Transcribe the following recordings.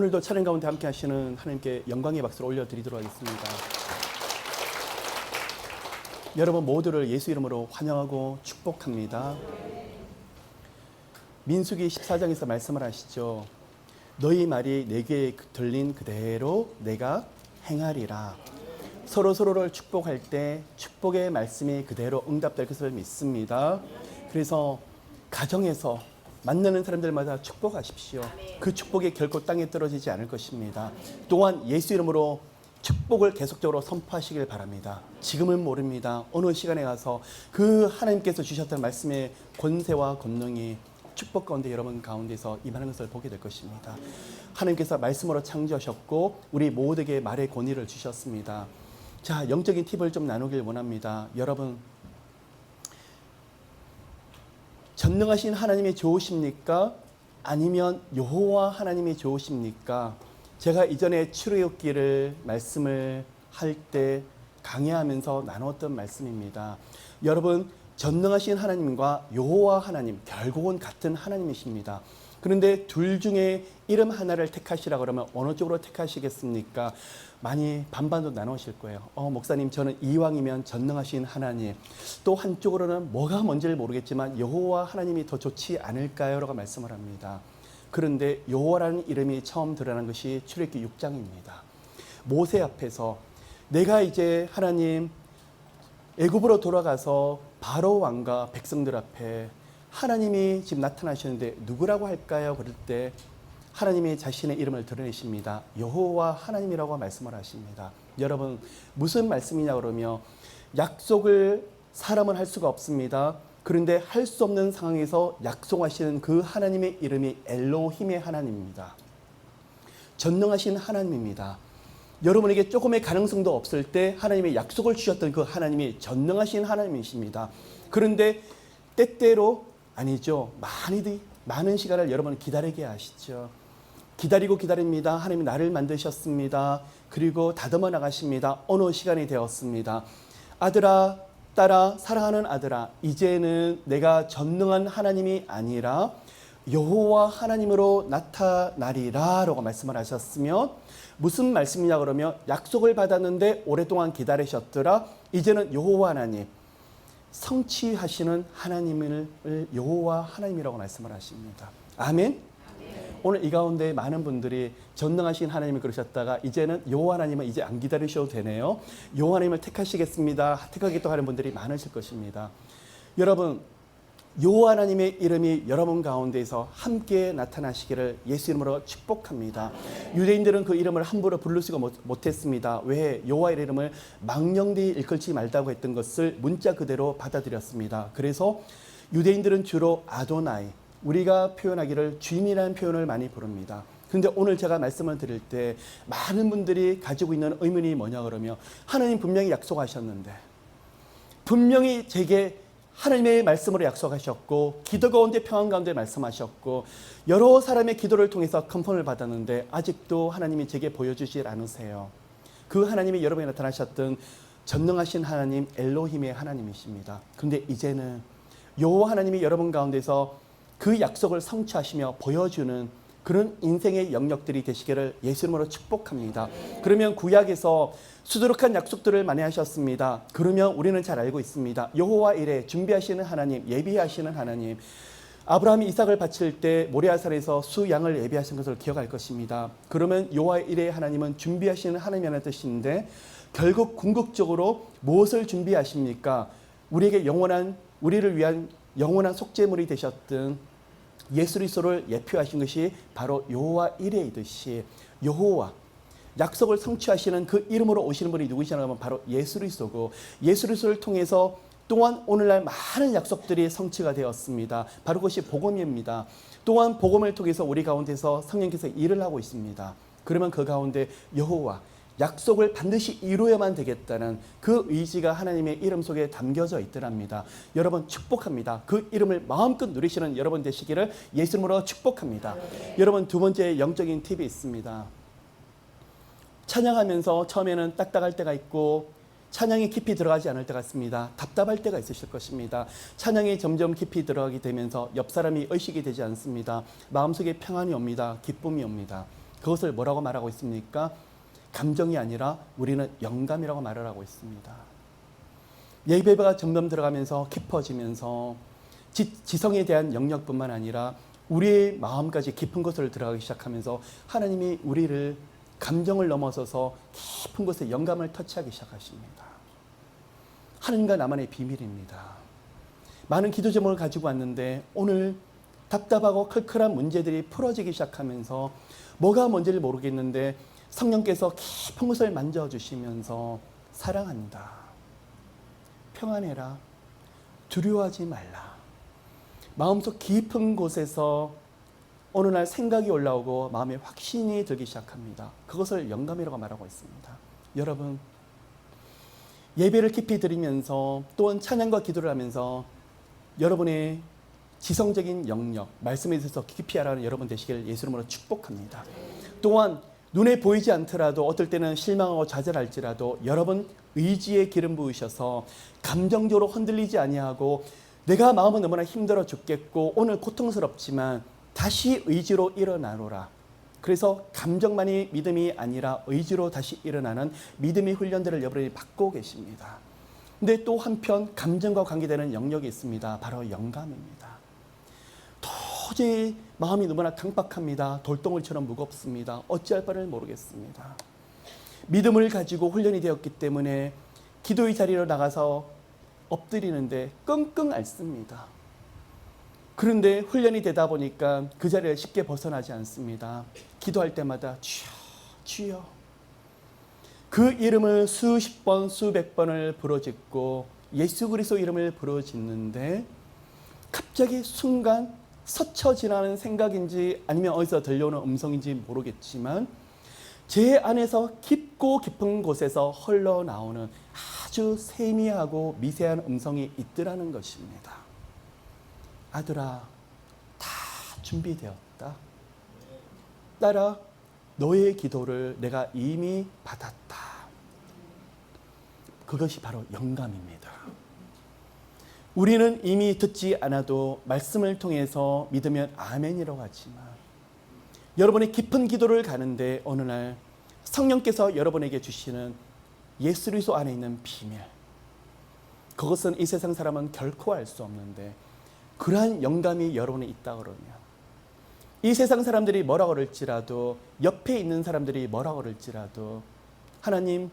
오늘도 찬양 가운데 함께 하시는 하나님께 영광의 박수를 올려드리도록 하겠습니다. 여러분 모두를 예수 이름으로 환영하고 축복합니다. 민수기 14장에서 말씀을 하시죠. 너희 말이 내게 들린 그대로 내가 행하리라. 서로를 축복할 때 축복의 말씀이 그대로 응답될 것을 믿습니다. 그래서 가정에서 만나는 사람들마다 축복하십시오. 그 축복이 결코 땅에 떨어지지 않을 것입니다. 또한 예수 이름으로 축복을 계속적으로 선포하시길 바랍니다. 지금은 모릅니다. 어느 시간에 가서 그 하나님께서 주셨던 말씀의 권세와 권능이 축복 가운데 여러분 가운데서 임하는 것을 보게 될 것입니다. 하나님께서 말씀으로 창조하셨고 우리 모두에게 말의 권위를 주셨습니다. 자, 영적인 팁을 좀 나누길 원합니다. 여러분, 전능하신 하나님이 좋으십니까? 아니면 여호와 하나님이 좋으십니까? 제가 이전에 출애굽기를 말씀을 할 때 강의하면서 나눴던 말씀입니다. 여러분, 전능하신 하나님과 여호와 하나님 결국은 같은 하나님이십니다. 그런데 둘 중에 이름 하나를 택하시라 그러면 어느 쪽으로 택하시겠습니까? 많이 반반도 나누실 거예요. 목사님, 저는 이왕이면 전능하신 하나님, 또 한쪽으로는 뭐가 뭔지를 모르겠지만 여호와 하나님이 더 좋지 않을까요? 라고 말씀을 합니다. 그런데 여호와라는 이름이 처음 드러난 것이 출애굽기 6장입니다. 모세 앞에서 내가 이제 하나님 애굽으로 돌아가서 바로 왕과 백성들 앞에 하나님이 지금 나타나셨는데 누구라고 할까요? 그럴 때 하나님이 자신의 이름을 드러내십니다. 여호와 하나님이라고 말씀을 하십니다. 여러분, 무슨 말씀이냐 그러면 약속을 사람은 할 수가 없습니다. 그런데 할 수 없는 상황에서 약속하시는 그 하나님의 이름이 엘로힘의 하나님입니다. 전능하신 하나님입니다. 여러분에게 조금의 가능성도 없을 때 하나님의 약속을 주셨던 그 하나님이 전능하신 하나님이십니다. 그런데 때때로 아니죠. 많은 시간을 여러분 기다리게 하시죠. 기다리고 기다립니다. 하나님이 나를 만드셨습니다. 그리고 다듬어 나가십니다. 어느 시간이 되었습니다. 아들아, 딸아, 사랑하는 아들아, 이제는 내가 전능한 하나님이 아니라 여호와 하나님으로 나타나리라 라고 말씀을 하셨으면 무슨 말씀이냐 그러면 약속을 받았는데 오랫동안 기다리셨더라. 이제는 여호와 하나님, 성취하시는 하나님을 여호와 하나님이라고 말씀을 하십니다. 아멘. 오늘 이 가운데 많은 분들이 전능하신 하나님을 그러셨다가 이제는 여호와 하나님은 이제 안 기다리셔도 되네요. 여호와 하나님을 택하시겠습니다. 택하겠다고 하는 분들이 많으실 것입니다. 여러분, 여호와 하나님의 이름이 여러분 가운데에서 함께 나타나시기를 예수 이름으로 축복합니다. 유대인들은 그 이름을 함부로 부를 수가 못했습니다. 왜? 여호와의 이름을 망령되이 일컬지 말다고 했던 것을 문자 그대로 받아들였습니다. 그래서 유대인들은 주로 아도나이, 우리가 표현하기를 주인이라는 표현을 많이 부릅니다. 그런데 오늘 제가 말씀을 드릴 때 많은 분들이 가지고 있는 의문이 뭐냐 그러면 하나님 분명히 약속하셨는데 분명히 제게 하나님의 말씀으로 약속하셨고 기도 가운데 평안 가운데 말씀하셨고 여러 사람의 기도를 통해서 컨펌을 받았는데 아직도 하나님이 제게 보여주질 않으세요. 그 하나님이 여러분에 나타나셨던 전능하신 하나님 엘로힘의 하나님이십니다. 그런데 이제는 여호와 하나님이 여러분 가운데서 그 약속을 성취하시며 보여주는 그런 인생의 영역들이 되시기를 예수 이름으로 축복합니다. 그러면 구약에서 수두룩한 약속들을 많이 하셨습니다. 그러면 우리는 잘 알고 있습니다. 여호와 이레 준비하시는 하나님, 예비하시는 하나님. 아브라함이 이삭을 바칠 때 모리아산에서 수양을 예비하신 것을 기억할 것입니다. 그러면 여호와 이레 하나님은 준비하시는 하나님이라는 뜻인데 결국 궁극적으로 무엇을 준비하십니까? 우리를 위한 영원한 속죄물이 되셨던 예수 그리스도를 예표하신 것이 바로 여호와 이레이듯이 여호와 약속을 성취하시는 그 이름으로 오시는 분이 누구시냐고 하면 바로 예수 그리스도고 예수 그리스도를 통해서 또한 오늘날 많은 약속들이 성취가 되었습니다. 바로 그것이 복음입니다. 또한 복음을 통해서 우리 가운데서 성령께서 일을 하고 있습니다. 그러면 그 가운데 여호와 약속을 반드시 이루어야만 되겠다는 그 의지가 하나님의 이름 속에 담겨져 있더랍니다. 여러분 축복합니다. 그 이름을 마음껏 누리시는 여러분 되시기를 예수 이름으로 축복합니다. 여러분, 두 번째 영적인 팁이 있습니다. 찬양하면서 처음에는 딱딱할 때가 있고 찬양이 깊이 들어가지 않을 때가 있습니다. 답답할 때가 있으실 것입니다. 찬양이 점점 깊이 들어가게 되면서 옆 사람이 의식이 되지 않습니다. 마음속에 평안이 옵니다. 기쁨이 옵니다. 그것을 뭐라고 말하고 있습니까? 감정이 아니라 우리는 영감이라고 말을 하고 있습니다. 예배가 점점 들어가면서 깊어지면서 지성에 대한 영역뿐만 아니라 우리의 마음까지 깊은 곳을 들어가기 시작하면서 하나님이 우리를 감정을 넘어서서 깊은 곳에 영감을 터치하기 시작하십니다. 하나님과 나만의 비밀입니다. 많은 기도 제목을 가지고 왔는데 오늘 답답하고 클클한 문제들이 풀어지기 시작하면서 뭐가 뭔지를 모르겠는데 성령께서 깊은 곳을 만져주시면서 사랑한다, 평안해라, 두려워하지 말라. 마음속 깊은 곳에서 어느 날 생각이 올라오고 마음에 확신이 들기 시작합니다. 그것을 영감이라고 말하고 있습니다. 여러분, 예배를 깊이 드리면서 또한 찬양과 기도를 하면서 여러분의 지성적인 영역, 말씀에 대해서 깊이 알아가는 여러분 되시기를 예수 이름으로 축복합니다. 또한 눈에 보이지 않더라도 어떨 때는 실망하고 좌절할지라도 여러분 의지의 기름 부으셔서 감정적으로 흔들리지 아니하고 내가 마음은 너무나 힘들어 죽겠고 오늘 고통스럽지만 다시 의지로 일어나노라. 그래서 감정만이 믿음이 아니라 의지로 다시 일어나는 믿음의 훈련들을 여러분이 받고 계십니다. 근데 또 한편 감정과 관계되는 영역이 있습니다. 바로 영감입니다. 도저히 마음이 너무나 강박합니다. 돌덩이처럼 무겁습니다. 어찌할 바를 모르겠습니다. 믿음을 가지고 훈련이 되었기 때문에 기도의 자리로 나가서 엎드리는데 끙끙 앓습니다. 그런데 훈련이 되다 보니까 그 자리를 쉽게 벗어나지 않습니다. 기도할 때마다 주여, 주여. 그 이름을 수십 번, 수백 번을 부르짖고 예수 그리스도 이름을 부르짖는데 갑자기 순간 스쳐 지나는 생각인지 아니면 어디서 들려오는 음성인지 모르겠지만 제 안에서 깊고 깊은 곳에서 흘러나오는 아주 세미하고 미세한 음성이 있더라는 것입니다. 아들아, 다 준비되었다. 딸아, 너의 기도를 내가 이미 받았다. 그것이 바로 영감입니다. 우리는 이미 듣지 않아도 말씀을 통해서 믿으면 아멘이라고 하지만 여러분의 깊은 기도를 가는데 어느 날 성령께서 여러분에게 주시는 예수 그리스도 안에 있는 비밀, 그것은 이 세상 사람은 결코 알 수 없는데 그러한 영감이 여러분에 있다 그러면 이 세상 사람들이 뭐라 그럴지라도 옆에 있는 사람들이 뭐라 그럴지라도 하나님,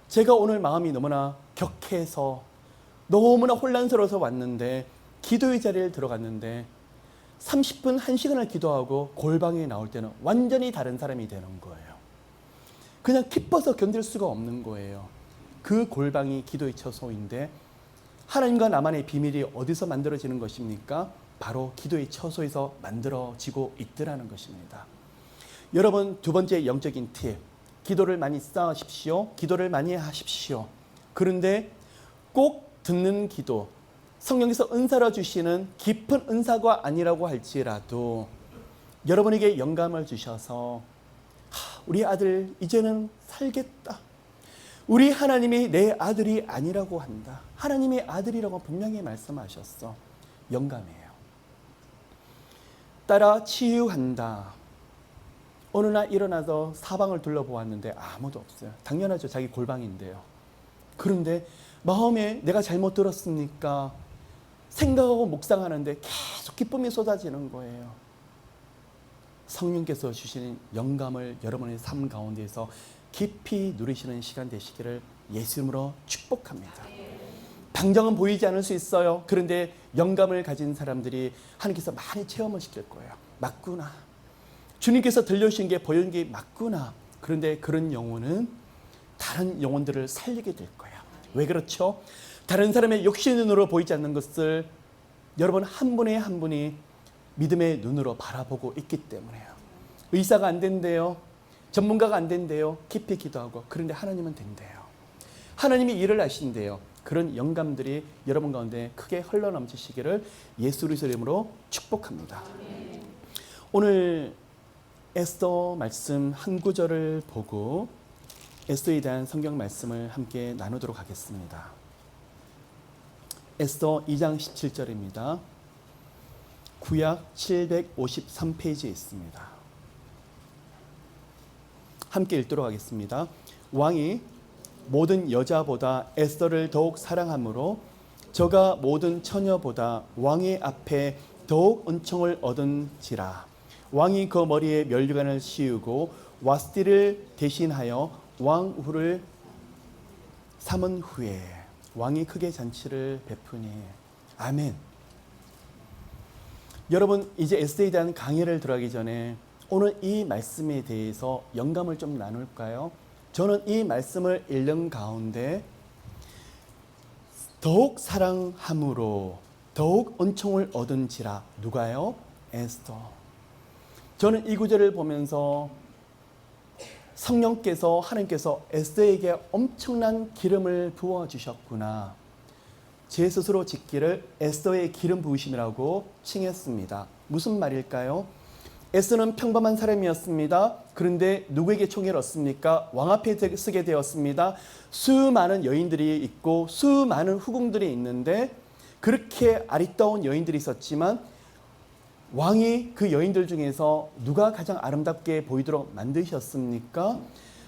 제가 오늘 마음이 너무나 격해서 너무나 혼란스러워서 왔는데 기도의 자리를 들어갔는데 30분, 1시간을 기도하고 골방에 나올 때는 완전히 다른 사람이 되는 거예요. 그냥 기뻐서 견딜 수가 없는 거예요. 그 골방이 기도의 처소인데 하나님과 나만의 비밀이 어디서 만들어지는 것입니까? 바로 기도의 처소에서 만들어지고 있더라는 것입니다. 여러분, 두 번째 영적인 팁. 기도를 많이 쌓으십시오. 기도를 많이 하십시오. 그런데 꼭 듣는 기도, 성령께서 은사로 주시는 깊은 은사가 아니라고 할지라도 여러분에게 영감을 주셔서 우리 아들 이제는 살겠다. 우리 하나님이 내 아들이 아니라고 한다. 하나님의 아들이라고 분명히 말씀하셨어. 영감이에요. 딸아, 치유한다. 어느 날 일어나서 사방을 둘러보았는데 아무도 없어요. 당연하죠. 자기 골방인데요. 그런데 마음에 내가 잘못 들었습니까? 생각하고 묵상하는데 계속 기쁨이 쏟아지는 거예요. 성령께서 주시는 영감을 여러분의 삶 가운데에서 깊이 누리시는 시간 되시기를 예수 이름으로 축복합니다. 당장은 보이지 않을 수 있어요. 그런데 영감을 가진 사람들이 하나님께서 많이 체험을 시킬 거예요. 맞구나. 주님께서 들려주신 게 보이는 게 맞구나. 그런데 그런 영혼은 다른 영혼들을 살리게 될 거예요. 왜 그렇죠? 다른 사람의 욕심의 눈으로 보이지 않는 것을 여러분 한 분의 한 분이 믿음의 눈으로 바라보고 있기 때문에요. 의사가 안 된대요. 전문가가 안 된대요. 깊이 기도하고. 그런데 하나님은 된대요. 하나님이 일을 하신대요. 그런 영감들이 여러분 가운데 크게 흘러넘치시기를 예수 그리스도 이름으로 축복합니다. 오늘 에스더 말씀 한 구절을 보고 에스더에 대한 성경 말씀을 함께 나누도록 하겠습니다. 에스더 2장 17절입니다. 구약 753페이지에 있습니다. 함께 읽도록 하겠습니다. 왕이 모든 여자보다 에스더를 더욱 사랑하므로 저가 모든 처녀보다 왕의 앞에 더욱 은총을 얻은지라. 왕이 그 머리에 면류관을 씌우고 와스티를 대신하여 왕후를 삼은 후에 왕이 크게 잔치를 베푸니. 아멘. 여러분, 이제 에스더에 대한 강의를 들어가기 전에 오늘 이 말씀에 대해서 영감을 좀 나눌까요? 저는 이 말씀을 읽는 가운데 더욱 사랑함으로 더욱 은총을 얻은지라. 누가요? 에스더. 저는 이 구절을 보면서 성령께서, 하나님께서 에스더에게 엄청난 기름을 부어주셨구나. 제 스스로 짓기를 에스더의 기름 부으심이라고 칭했습니다. 무슨 말일까요? 에스더는 평범한 사람이었습니다. 그런데 누구에게 총애를 얻습니까? 왕 앞에 서게 되었습니다. 수많은 여인들이 있고 수많은 후궁들이 있는데 그렇게 아리따운 여인들이 있었지만 왕이 그 여인들 중에서 누가 가장 아름답게 보이도록 만드셨습니까?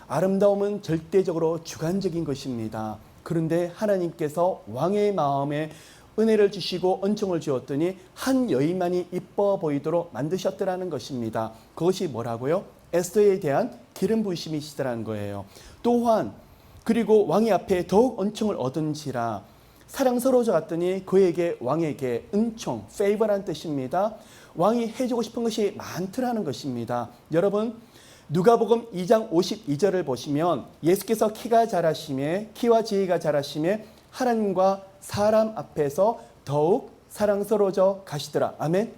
아름다움은 절대적으로 주관적인 것입니다. 그런데 하나님께서 왕의 마음에 은혜를 주시고 은총을 주었더니 한 여인만이 이뻐 보이도록 만드셨더라는 것입니다. 그것이 뭐라고요? 에스더에 대한 기름 부으심이시더라는 거예요. 또한 그리고 왕의 앞에 더욱 은총을 얻은지라. 사랑스러워져 갔더니 그에게 왕에게 은총, 페이버란 뜻입니다. 왕이 해주고 싶은 것이 많더라는 것입니다. 여러분, 누가복음 2장 52절을 보시면 예수께서 키가 자라심에, 키와 지혜가 자라심에 하나님과 사람 앞에서 더욱 사랑스러워져 가시더라. 아멘.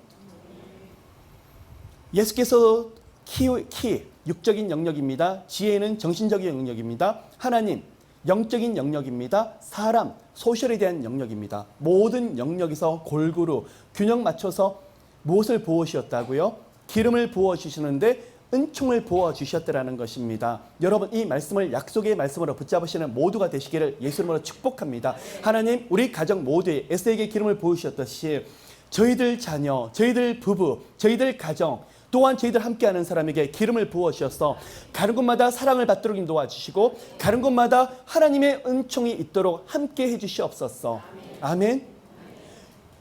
예수께서 키, 육적인 영역입니다. 지혜는 정신적인 영역입니다. 하나님, 영적인 영역입니다. 사람, 소셜에 대한 영역입니다. 모든 영역에서 골고루 균형 맞춰서 무엇을 부어주셨다고요? 기름을 부어주시는데 은총을 부어주셨다라는 것입니다. 여러분, 이 말씀을 약속의 말씀으로 붙잡으시는 모두가 되시기를 예수님으로 축복합니다. 하나님, 우리 가정 모두에 에스더에게 기름을 부으셨듯이 저희들 자녀, 저희들 부부, 저희들 가정, 또한 저희들 함께하는 사람에게 기름을 부어주셔서 가는 곳마다 사랑을 받도록 인도해 주시고 가는 곳마다 하나님의 은총이 있도록 함께 해주시옵소서. 아멘.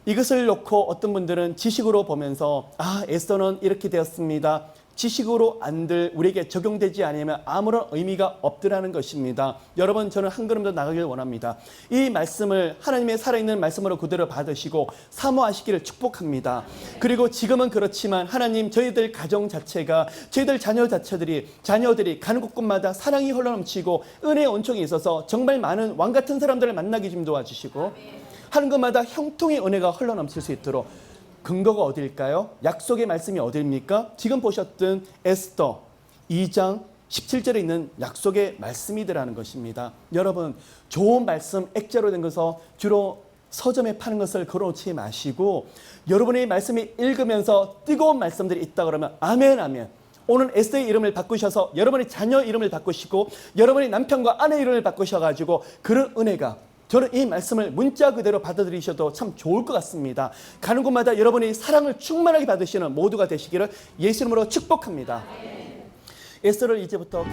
이것을 놓고 어떤 분들은 지식으로 보면서 에스더는 이렇게 되었습니다. 지식으로 안들 우리에게 적용되지 않으면 아무런 의미가 없더라는 것입니다. 여러분, 저는 한 걸음 더 나가길 원합니다. 이 말씀을 하나님의 살아있는 말씀으로 그대로 받으시고 사모하시기를 축복합니다. 그리고 지금은 그렇지만 하나님, 저희들 가정 자체가, 저희들 자녀들이 가는 곳곳마다 사랑이 흘러넘치고 은혜의 온총이 있어서 정말 많은 왕 같은 사람들을 만나게 좀 도와주시고 하는 것마다 형통의 은혜가 흘러넘칠 수 있도록. 근거가 어딜까요? 약속의 말씀이 어딜입니까? 지금 보셨던 에스더 2장 17절에 있는 약속의 말씀이더라는 것입니다. 여러분, 좋은 말씀 액자로 된 것을 주로 서점에 파는 것을 걸어놓지 마시고 여러분의 말씀이 읽으면서 뜨거운 말씀들이 있다 그러면 아멘, 아멘. 오늘 에스더의 이름을 바꾸셔서 여러분의 자녀 이름을 바꾸시고 여러분의 남편과 아내 이름을 바꾸셔가지고 그런 은혜가, 저는 이 말씀을 문자 그대로 받아들이셔도 참 좋을 것 같습니다. 가는 곳마다 여러분이 사랑을 충만하게 받으시는 모두가 되시기를 예수 이름으로 축복합니다. 에스더를 이제부터